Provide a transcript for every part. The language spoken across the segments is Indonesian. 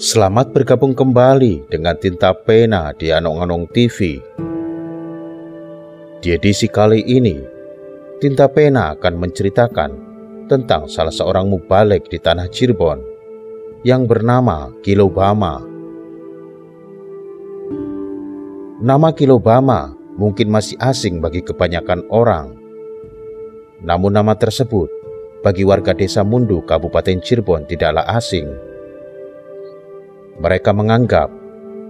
Selamat bergabung kembali dengan Tinta Pena di Anong-Anong TV. Di edisi kali ini, Tinta Pena akan menceritakan tentang salah seorang mubalik di tanah Cirebon yang bernama Kilobama. Nama Kilobama mungkin masih asing bagi kebanyakan orang. Namun nama tersebut bagi warga desa Mundu, Kabupaten Cirebon tidaklah asing. Mereka menganggap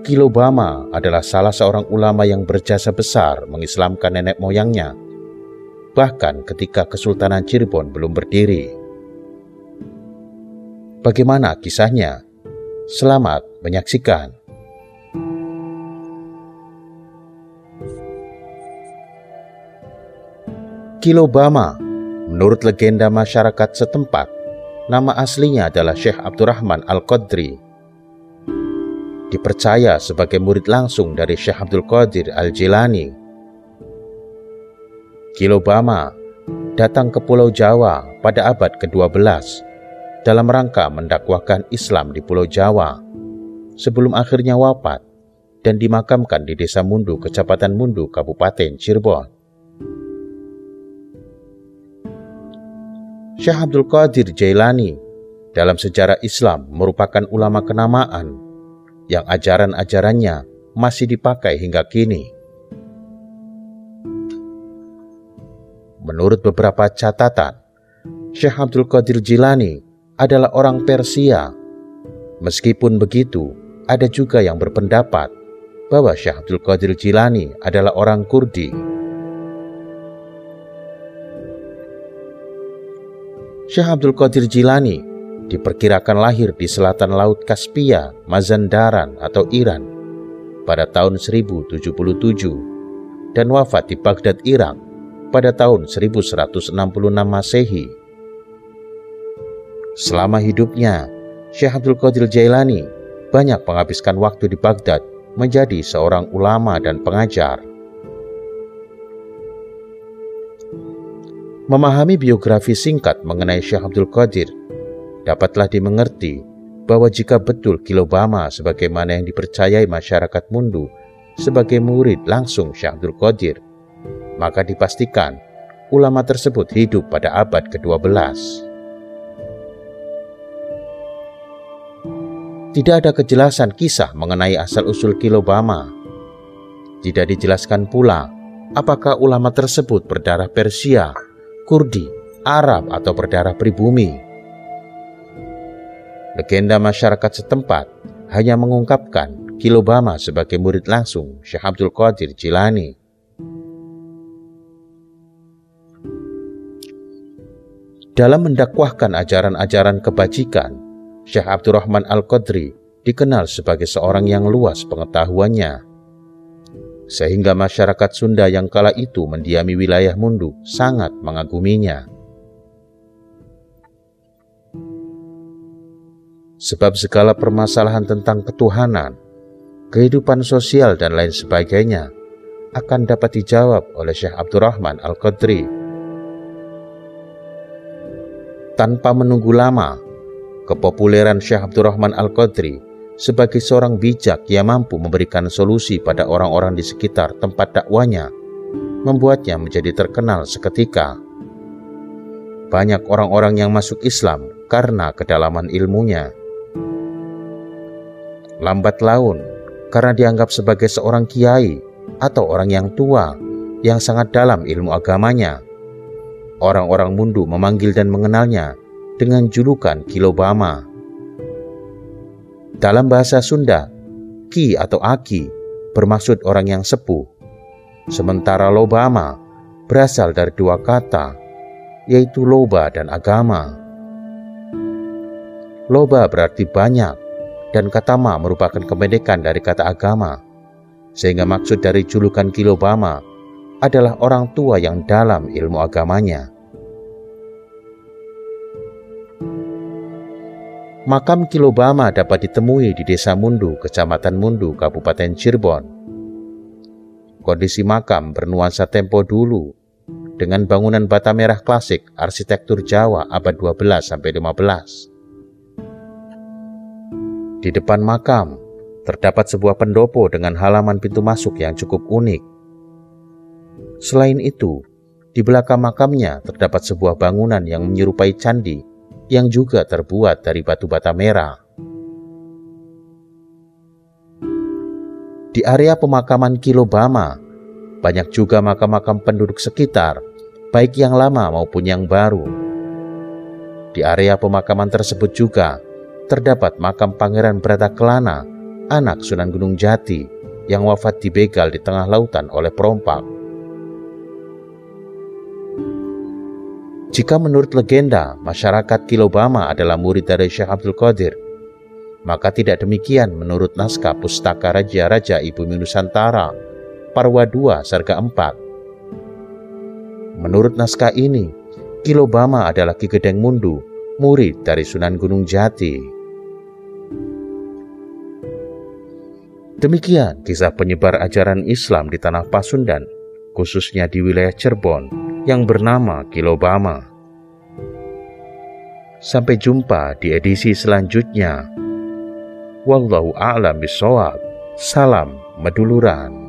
Kilobama adalah salah seorang ulama yang berjasa besar mengislamkan nenek moyangnya, bahkan ketika Kesultanan Cirebon belum berdiri. Bagaimana kisahnya? Selamat menyaksikan. Kilobama, menurut legenda masyarakat setempat, nama aslinya adalah Syekh Abdurrahman Al-Qadri. Dipercaya sebagai murid langsung dari Syekh Abdul Qadir Al-Jilani. Kilobama datang ke Pulau Jawa pada abad ke-12 dalam rangka mendakwahkan Islam di Pulau Jawa sebelum akhirnya wafat dan dimakamkan di Desa Mundu, Kecamatan Mundu, Kabupaten Cirebon. Syekh Abdul Qadir Jailani dalam sejarah Islam merupakan ulama kenamaan yang ajaran-ajarannya masih dipakai hingga kini. Menurut beberapa catatan, Syekh Abdul Qadir Jilani adalah orang Persia. Meskipun begitu, ada juga yang berpendapat bahwa Syekh Abdul Qadir Jilani adalah orang Kurdi. Syekh Abdul Qadir Jilani diperkirakan lahir di selatan Laut Kaspia, Mazandaran atau Iran pada tahun 1077 dan wafat di Baghdad, Irak pada tahun 1166 Masehi. Selama hidupnya, Syekh Abdul Qadir Jailani banyak menghabiskan waktu di Baghdad menjadi seorang ulama dan pengajar. Memahami biografi singkat mengenai Syekh Abdul Qadir, dapatlah dimengerti bahwa jika betul Kilobama sebagaimana yang dipercayai masyarakat Mundu sebagai murid langsung Syekh Abdul Qadir, maka dipastikan ulama tersebut hidup pada abad ke-12. Tidak ada kejelasan kisah mengenai asal-usul Kilobama. Tidak dijelaskan pula apakah ulama tersebut berdarah Persia, Kurdi, Arab atau berdarah pribumi. Legenda masyarakat setempat hanya mengungkapkan Kilobama sebagai murid langsung Syekh Abdul Qadir Jilani. Dalam mendakwahkan ajaran-ajaran kebajikan, Syekh Abdurrahman Al-Qadri dikenal sebagai seorang yang luas pengetahuannya, sehingga masyarakat Sunda yang kala itu mendiami wilayah Mundu sangat mengaguminya. Sebab segala permasalahan tentang ketuhanan, kehidupan sosial dan lain sebagainya akan dapat dijawab oleh Syekh Abdurrahman Al-Qadri. Tanpa menunggu lama, kepopuleran Syekh Abdurrahman Al-Qadri sebagai seorang bijak yang mampu memberikan solusi pada orang-orang di sekitar tempat dakwanya membuatnya menjadi terkenal seketika. Banyak orang-orang yang masuk Islam karena kedalaman ilmunya. Lambat laun, karena dianggap sebagai seorang kiai atau orang yang tua yang sangat dalam ilmu agamanya, orang-orang Mundu memanggil dan mengenalnya dengan julukan Kilobama. Dalam bahasa Sunda, Ki atau Aki bermaksud orang yang sepuh, sementara Lobama berasal dari dua kata, yaitu loba dan agama. Loba berarti banyak, dan kata ma merupakan kependekan dari kata agama, sehingga maksud dari julukan Kilobama adalah orang tua yang dalam ilmu agamanya. Makam Kilobama dapat ditemui di Desa Mundu, Kecamatan Mundu, Kabupaten Cirebon. Kondisi makam bernuansa tempo dulu dengan bangunan bata merah klasik arsitektur Jawa abad 12-15. Di depan makam, terdapat sebuah pendopo dengan halaman pintu masuk yang cukup unik. Selain itu, di belakang makamnya terdapat sebuah bangunan yang menyerupai candi yang juga terbuat dari batu bata merah. Di area pemakaman Kilobama, banyak juga makam-makam penduduk sekitar, baik yang lama maupun yang baru. Di area pemakaman tersebut juga terdapat makam Pangeran Bratakelana, anak Sunan Gunung Jati, yang wafat dibegal di tengah lautan oleh perompak. Jika menurut legenda, masyarakat Kilobama adalah murid dari Syekh Abdul Qadir, maka tidak demikian menurut naskah Pustaka Raja-Raja Ibumi Nusantara, Parwa II Sarga IV. Menurut naskah ini, Kilobama adalah Ki Gedeng Mundu, murid dari Sunan Gunung Jati. Demikian kisah penyebar ajaran Islam di tanah Pasundan, khususnya di wilayah Cirebon, yang bernama Kilobama. Sampai jumpa di edisi selanjutnya. Wallahu a'lam bishawab. Salam Meduluran.